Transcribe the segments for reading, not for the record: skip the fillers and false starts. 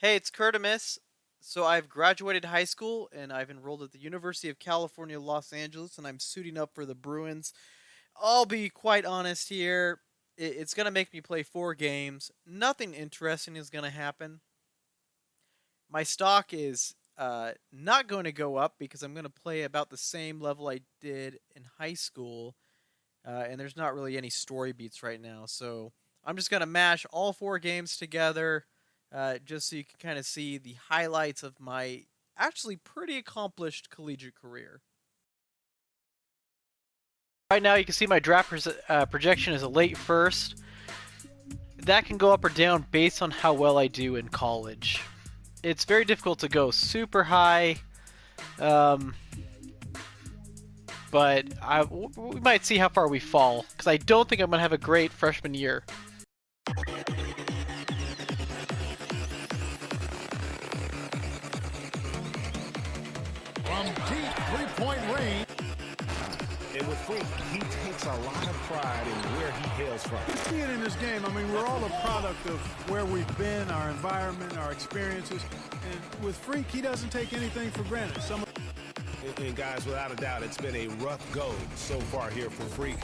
Hey, it's Curtimus. So I've graduated high school and I've enrolled at the University of California, Los Angeles, and I'm suiting up for the Bruins. I'll be quite honest here. It's going to make me play 4 games. Nothing interesting is going to happen. My stock is not going to go up because I'm going to play about the same level I did in high school. And there's not really any story beats right now. So I'm just going to mash all 4 games together just so you can kind of see the highlights of my actually pretty accomplished collegiate career. Right now, you can see my draft projection is a late first. That can go up or down based on how well I do in college. It's very difficult to go super high, but we might see how far we fall, because I don't think I'm going to have a great freshman year. From deep three-point range. And with Freak, he takes a lot of pride in where he hails from. You see it in this game. I mean, we're all a product of where we've been, our environment, our experiences. And with Freak, he doesn't take anything for granted. And guys, without a doubt, it's been a rough go so far here for Freak.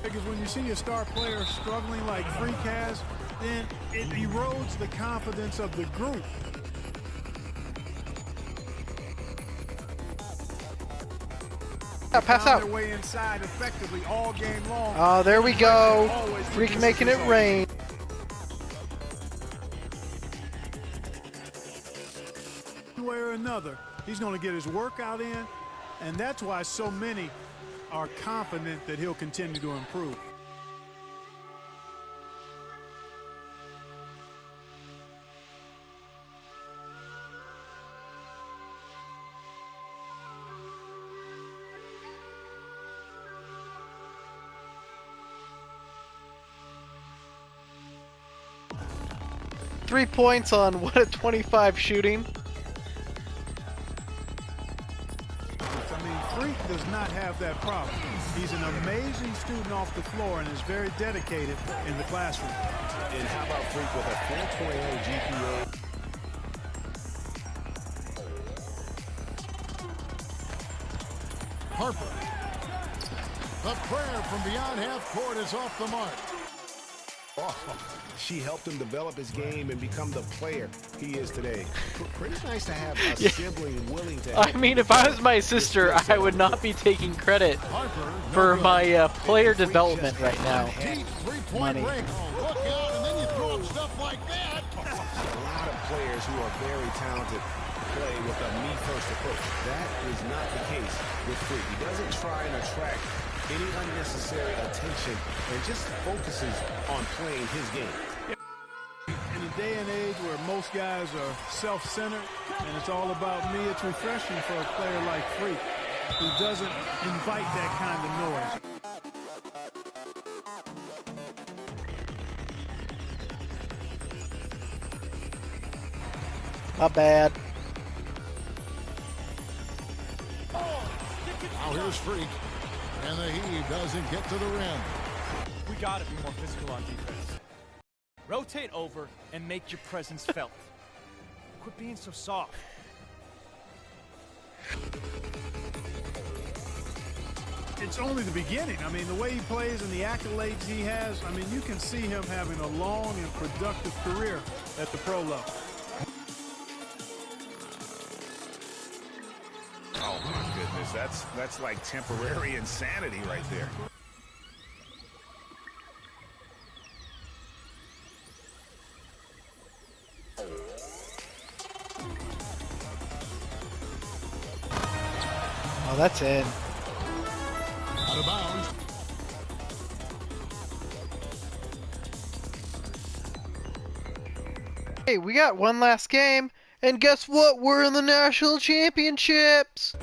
Because when you see a star player struggling like Freak has, then it erodes the confidence of the group. Pass out. Their way inside effectively all game long. Oh, there we go. Freak making it rain. One way or another, he's going to get his workout in, and that's why so many are confident that he'll continue to improve. Three points on what a 25 shooting. I mean, Freak does not have that problem. He's an amazing student off the floor and is very dedicated in the classroom. And how about Freak with a 4.0 GPA? Harper. The prayer from beyond half court is off the mark. Oh, she helped him develop his game and become the player he is today. Pretty nice to have a sibling willing to help. I mean, if I was my sister, I would not be taking credit for my player development right now. Deep three-point ring. Look out, and then you throw up stuff like that. A lot of players who are very talented play with a me-first approach. That is not the case with Freak. He doesn't try and attract any unnecessary attention and just focuses on playing his game. In a day and age where most guys are self-centered and it's all about me, it's refreshing for a player like Freak who doesn't invite that kind of noise. Not bad. Now here's Freak, and the heave doesn't get to the rim. We gotta be more physical on defense. Rotate over and make your presence felt. Quit being so soft. It's only the beginning. I mean, the way he plays and the accolades he has, I mean, you can see him having a long and productive career at the pro level. Oh my goodness, that's like temporary insanity right there. Oh, that's in. Out of bounds. Hey, we got one last game, and guess what? We're in the national championships.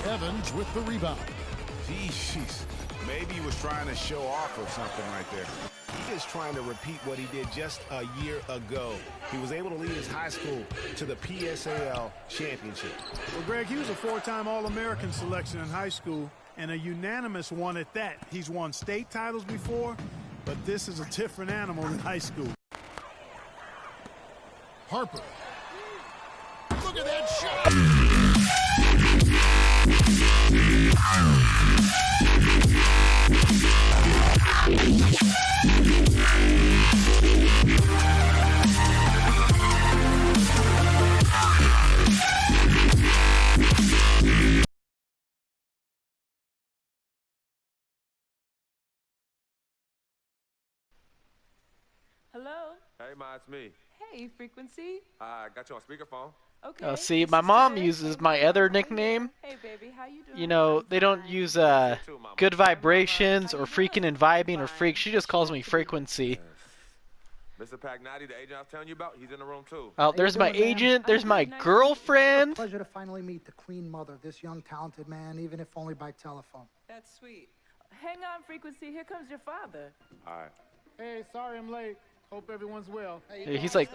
Evans with the rebound. Jeez, maybe he was trying to show off or something right there. He is trying to repeat what he did just a year ago. He was able to lead his high school to the PSAL championship. Well, Greg, he was a 4-time All-American selection in high school, and a unanimous one at that. He's won state titles before, but this is a different animal in high school. Harper. Look at that shot! Hello? Hey, Ma, it's me. Hey, Frequency. I got you on speakerphone. Okay. See, this my is mom Ted. uses Hey, my Mama, other how you nickname. doing? Hey, baby, how you doing? You know, I'm they don't fine. use You too, Mama. good Hey, Mama, vibrations how or you freaking doing? and vibing or Fine. freak. She just calls me Glad to be here. Frequency. Mr. Pagnati, the agent I was telling you about, he's in the room, too. Oh, there's my doing, ma'am? agent. There's I'm my good, nice to meet you. girlfriend. Pleasure to finally meet the queen mother of this young talented man, even if only by telephone. That's sweet. Hang on, Frequency. Here comes your father. All right. Hey, sorry I'm late. Hope everyone's well. He's like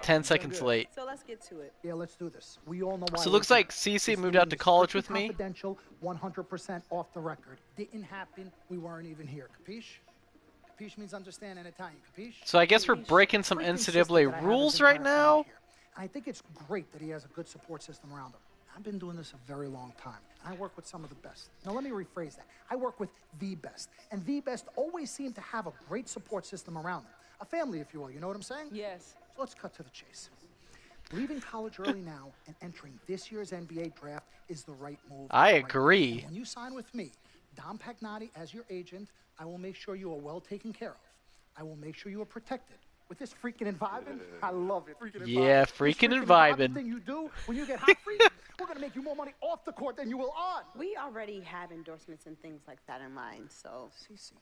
10 seconds late. So let's get to it. Yeah, let's do this. We all know why. So it we're looks like here. Cece This moved out meeting to is college strictly with me. Confidential, 100% off the record. Didn't happen. We weren't even here. Capiche? Capiche means understand in Italian. Capiche? So I guess we're breaking some Freaking system that I NCAA have his rules right entire family now. here. And I think it's great that he has a good support system around him. I've been doing this a very long time. I work with some of the best. Now let me rephrase that. I work with the best. And the best always seem to have a great support system around them. A family, if you will. You know what I'm saying? Yes. So let's cut to the chase. Leaving college early now and entering this year's NBA draft is the right move. I right now. agree. And when you sign with me, Dom Pagnotti, as your agent, I will make sure you are well taken care of. I will make sure you are protected. With this freaking and vibing, I love it. Freaking and Yeah, vibing. This freaking and vibing. thing you do when you get hot free, we're gonna make you more money off the court than you will on. We already have endorsements and things like that in mind, so. Cece,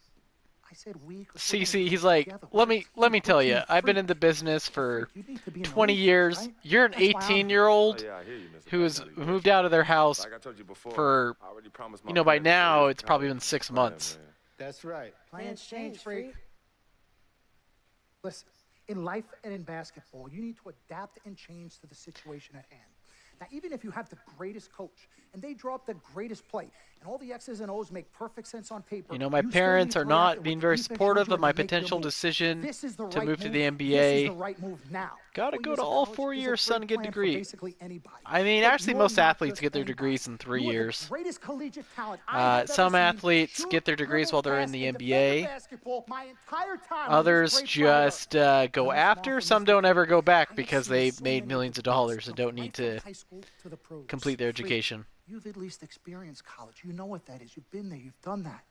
I said we. 'cause we're gonna Cece, do he's it like, together. let me We're tell team you, I've been freak. in the business for You need to be in the 20 league, years. right? You're an That's why I'm here. 18-year-old Oh, yeah, I hear you, Mr. who has Pagnati. moved out of their house Like I told you before, for, I already promised my you know, by parents now to it's probably been college 6 plan, months. man. That's right. Plans change, freak. Listen, in life and in basketball, you need to adapt and change to the situation at hand. Now, even if you have the greatest coach and they draw up the greatest play and all the X's and O's make perfect sense on paper, You know, my you still parents need are to not react being with very the defense supportive shows you of my and make your potential move. decision This is the to right move to the This NBA. is the right move now. Gotta 4 go years to of all college 4 is a years, son, great get a plan for degree. basically anybody. I mean, But actually, you're most not athletes just get their anybody. degrees in 3 You are the years. greatest collegiate talent I have Some ever seen. athletes Shoot, get their degrees dribble, while they're in pass, the and defend the NBA. basketball my entire time with this Others great player. just And go I'm after. small Some from don't Mr. ever go I back have because seen they so made many millions the of best dollars and go don't right need from to high school to the pros. complete their Freak, education. You've at least experienced college. You know what that is. You've been there. You've done that.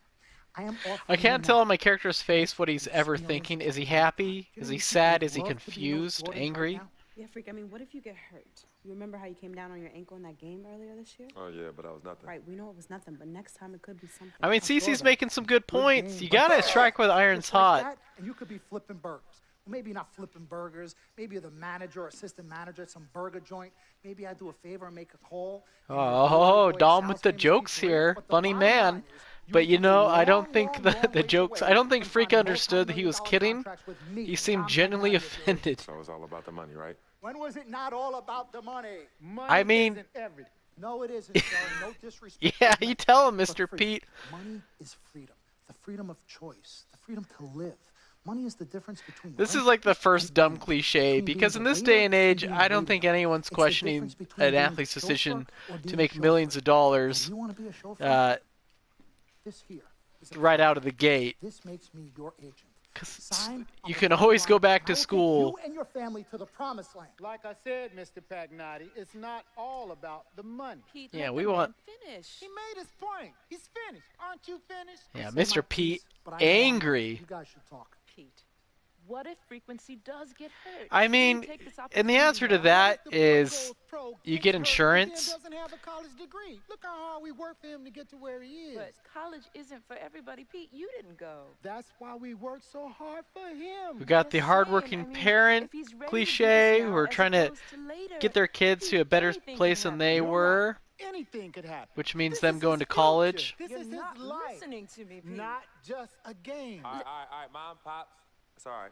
I am I offering can't you tell now on my character's face what he's ever experience thinking. it's Is he a lifetime. happy? You know Is how he many people sad? would Is he love to be in those confused? Jordans right Angry? now? Yeah, Freak, I mean, what if you get hurt? You remember how you came down on your ankle in that game earlier this year? Oh, yeah, but that was nothing. Right, we know it was nothing, but next time it could be something. I mean, saw Cece's that. making some good points. game, You but gotta strike where the iron's just like hot. that, and you could be flipping burgers. Well, maybe not flipping burgers. Maybe you're the manager or assistant manager at some burger joint. Maybe I do a favor and make a call. and your Oh, dirty boy Dom Sal's with the game is jokes great, here. but the Funny bottom man. line is, But you are know, a I don't long, think long, the long ways jokes. away I don't think from Freak signing understood that he was multi-million-dollar kidding. contracts with me, He seemed Tom genuinely Pagnotti, as your agent. offended. So it's all about the money, right? When was it not all about the money? I mean, everything. No, it isn't, sir. No disrespect. yeah, to you men, tell him, but Mr. freedom. Pete. Money is freedom. The freedom of choice. The freedom to live. Money is the difference between This is rent like the and first dumb earning, cliche between because being in a this waiter day and and age, being I a don't think waiter. anyone's It's the questioning difference between an being a athlete's chauffeur decision or to being make a millions of chauffeur. dollars You want to be a chauffeur? This here is a right out of the gate. This makes me your agent. 'Cause Sign on you the can dotted always go line, back and I to will take school. You and your family to the promised land. Like I said, Mr. Pagnotti, it's not all about the money. Pete, Yeah, let we the man want- finish. He made his point. He's finished. Aren't you finished? Yeah, Say my Mr. Pete, piece, but I know I'm right. angry. You guys should talk. Pete, what if Frequency does get hurt? I Should we mean, take this and the opportunity answer to now? that The boy is goes pro, you gets get hurt, and insurance. then doesn't have a college degree. Look how hard we work for him to get to where he is. But college isn't for everybody. Pete, you didn't go. That's why we work so hard for him. We got the Just hardworking saying, I mean, parent if he's ready to do cliche this who now are as trying to opposed later, get their kids to a better anything place can than happen. they You're were, Anything could happen. which means This them is going his to college. future. This You're is not his life. listening to me, Pete. Not just a game. All right, Mom, Pops. It's all right.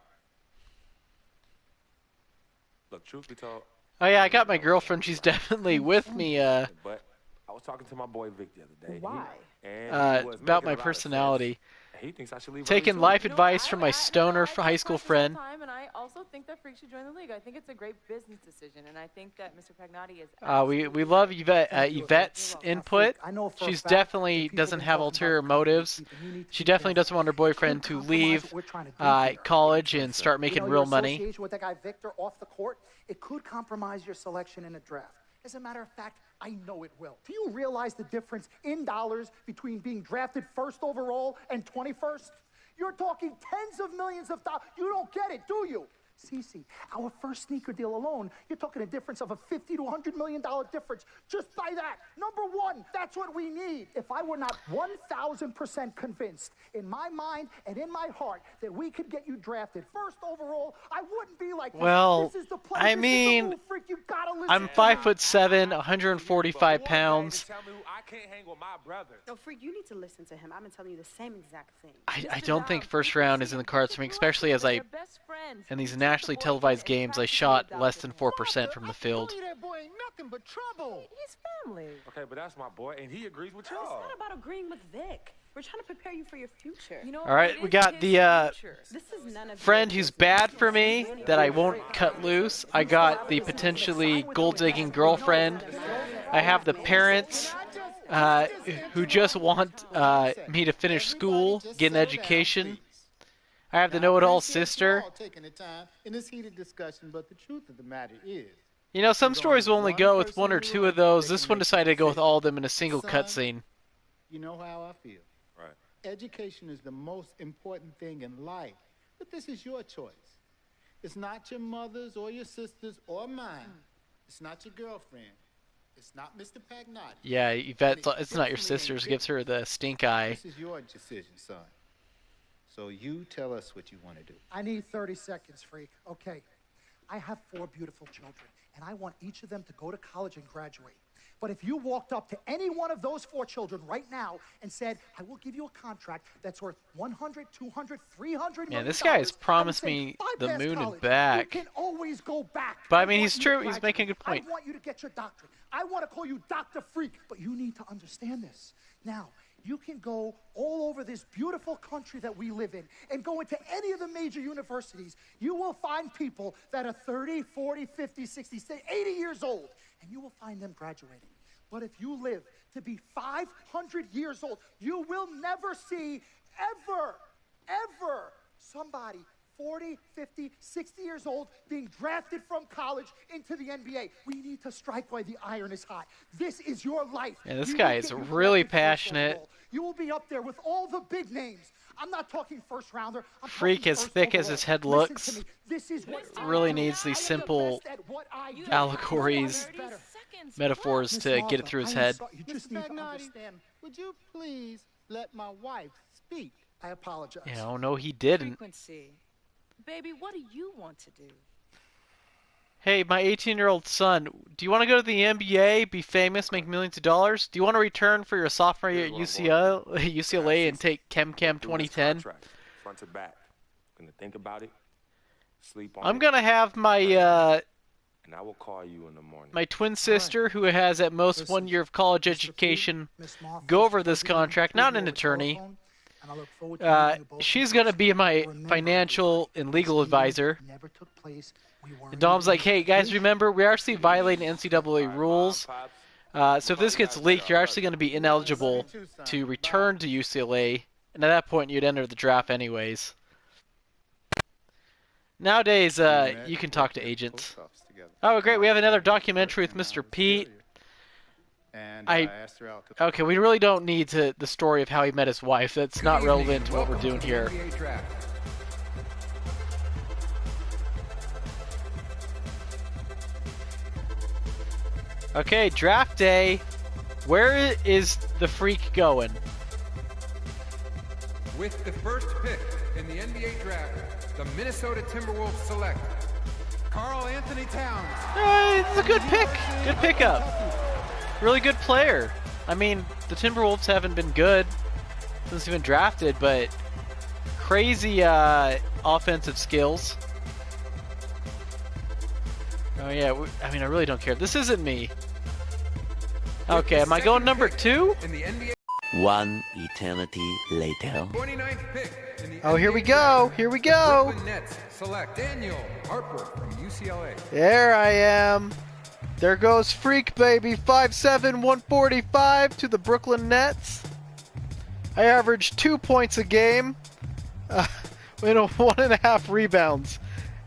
Look, truth be told. Oh yeah, I got my girlfriend. She's definitely with me. But I was talking to my boy Vic the other day. Why? And he was About making my a lot of personality. sense. He thinks I should leave Taking early, too. life advice from my stoner high school friend. And I also think that Freak should join the league. I think it's a great business decision, and I think that Mr. Pagnotti is. We love Yvette's input. I know for a She's fact definitely that people doesn't been have talking ulterior about the company motives. keep, and you need to She be definitely careful. doesn't want her boyfriend It to could compromise leave what we're trying to do here. college and start making real your money. association with that guy Victor off the court, it could compromise your selection in a draft. As a matter of fact, I know it will. Do you realize the difference in dollars between being drafted first overall and 21st? You're talking tens of millions of dollars. You don't get it, do you? Cece, our first sneaker deal alone, you're talking a difference of a $50 to $100 million difference just by that. Number one, that's what we need. If I were not 1,000% convinced in my mind and in my heart that we could get you drafted first overall, I wouldn't be like, Well, this is the play. I This is the mean, move, Freak. You gotta listen I'm to me. 5'7", 145 pounds. Tell me who I can't hang with my brother. No, Freak, you need to listen to him. I've been telling you the same exact thing. I don't think first round is in the cards for me, especially as in these nationally televised games, I shot less than 4% from the field. That boy ain't nothing but trouble. He's family. Okay, but that's my boy, and he agrees with It's y'all. not about agreeing with Vic. We're trying to prepare you for your future. You know, All right, we got the This is none of friend your who's business. bad for me that I won't cut loose. I got the potentially gold-digging girlfriend. I have the parents who just want me to finish school, get an education. I have the know-it-all sister. Taking the time in this heated discussion, but the truth of the matter is, You know, some stories will only go with one or two of those. This one decided to go with all of them in a single cutscene. you know how I feel. Right. Education is the most important thing in life, but this is your choice. It's not your mother's or your sister's or mine. It's not your girlfriend. It's not Mr. Pagnotti. Yeah, Yvette, it's not your sister's. Gives her the stink eye. This is your decision, son. So you tell us what you want to do. I need 30 seconds, Freak. Okay. I have 4 beautiful children, and I want each of them to go to college and graduate. But if you walked up to any one of those 4 children right now and said, I will give you a contract that's worth 100, 200, 300 Yeah, million this guy has dollars, promised I would say, me the bypass moon and college. back. You can always go back. But, I mean, he's want you to true. He's graduate. making a good point. I want you to get your doctorate. I want to call you Dr. Freak, but you need to understand this. Now, you can go all over this beautiful country that we live in and go into any of the major universities. You will find people that are 30, 40, 50, 60, 80 years old, and you will find them graduating. But if you live to be 500 years old, you will never see ever somebody 40, 50, 60 years old being drafted from college into the NBA. We need to strike while the iron is hot. This is your life. Yeah, this You guy will is get you really drafted first passionate. overall. You will be up there with all the big names. I'm not talking first rounder. I'm Freak talking as first thick as overall. his head Listen looks. to me. This is what I Really do. needs I am these the simple best at what I do. allegories, I know better. metaphors Miss to get Martha, it through his I am head. sorry. You just Mr. need to Pagnotti, understand. would you please let my wife speak? I apologize. Yeah, oh no, he didn't. Frequency. Baby, what do you want to do? Hey, my 18-year-old son, do you want to go to the NBA, be famous, make millions of dollars? Do you want to return for your sophomore year at UCLA and take Chem 2010? Front to back. Gonna think about it. Sleep on I'm it. gonna have my And I will call you in the morning. my twin sister, who has at most Listen, 1 year of college Mr. education, Miss Martha, go over it's this being contract. Not an over attorney. telephone, and I look forward to meeting you both She's in gonna person. be my Remember, financial and legal this meeting advisor. never took place. We weren't And Dom's even like, hey guys, finished. remember we are actually violating NCAA rules. So if this gets leaked, you're actually going to be ineligible to return to UCLA, and at that point you'd enter the draft anyways. Nowadays, you can talk to agents. Oh, great, we have another documentary with Mr. Pete. And I asked her out to Okay, we really don't need the story of how he met his wife. That's not relevant to what we're doing here. Okay, draft day. Where is the freak going? With the first pick in the NBA draft, the Minnesota Timberwolves select Karl Anthony Towns. Hey, it's a good pick. Good pickup. Really good player. I mean, the Timberwolves haven't been good since he's been drafted, but crazy offensive skills. Oh yeah, I mean I really don't care. This isn't me. Okay, am I going number 2? In the NBA. One eternity later. 29th pick in the Oh, here NBA we go. draft, Here we go. Brooklyn Nets select Daniel Harper from UCLA. There I am. There goes Freak, baby. 5'7", 145 to the Brooklyn Nets. I averaged 2 points a game. And 1.5 rebounds.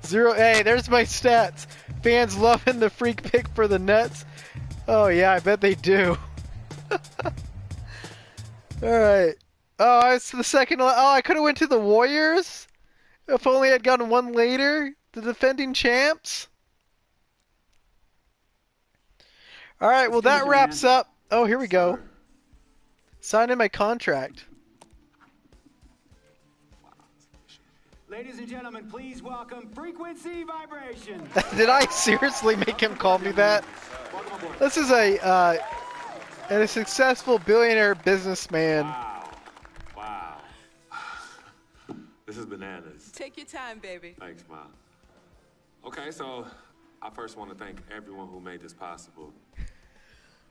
Hey, there's my stats. Fans loving the Freak pick for the Nets. Oh, yeah, I bet they do. Alright. Oh, it's the second. Oh, I could have went to the Warriors. If only I'd gotten one later. The defending champs. Alright, well that wraps up. Oh, here we go. Sign in my contract. Ladies and gentlemen, please welcome Frequency Vibration. Did I seriously make him call me that? This is a successful billionaire businessman. Wow. This is bananas. Take your time, baby. Thanks, Mom. Okay, so I first want to thank everyone who made this possible.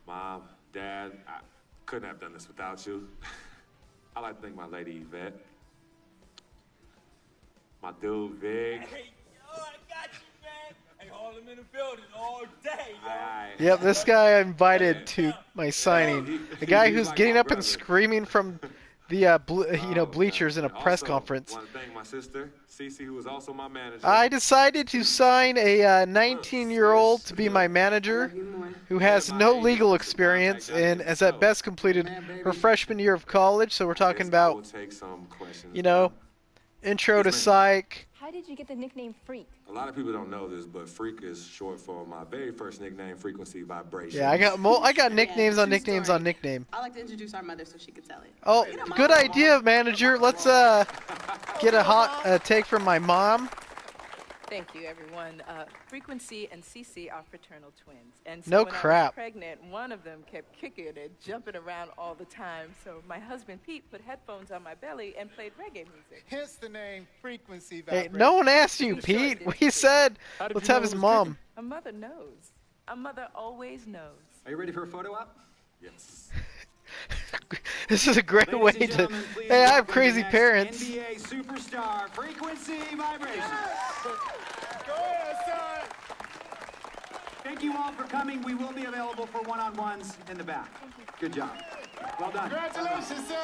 Mom, Dad, I couldn't have done this without you. I'd like to thank my lady Yvette. My dude, Vig. Hey, yo, I got you, man. Hey, hold him in the building all day, yo. Yep, this guy I invited to my signing. A guy who's getting up and screaming from the bleachers in a press conference. I want to thank my sister, Cece, who was also my manager. I decided to sign a 19-year-old to be my manager who has no legal experience and has at best completed her freshman year of college. So we're talking about, intro to psych. How did you get the nickname Freak? A lot of people don't know this, but Freak is short for my very first nickname, Frequency Vibration. Yeah, I got nicknames on nicknames on nickname. I like to introduce our mother so she could tell it. Oh, good idea, manager. Let's get a hot take from my mom. Thank you, everyone. Frequency and Cece are fraternal twins. And so No when I crap. was pregnant, one of them kept kicking and jumping around all the time. So my husband, Pete, put headphones on my belly and played reggae music. Hence the name Frequency Hey, Vibration. no one asked you, Pete. We said let's have his mom. A mother knows. A mother always knows. Are you ready for a photo op? Yes. This is a great way to. Hey, I have crazy parents. NBA superstar, Frequency Vibration. Go ahead, son. Thank you all for coming. We will be available for one-on-ones in the back. Good job. Well done. Congratulations, son.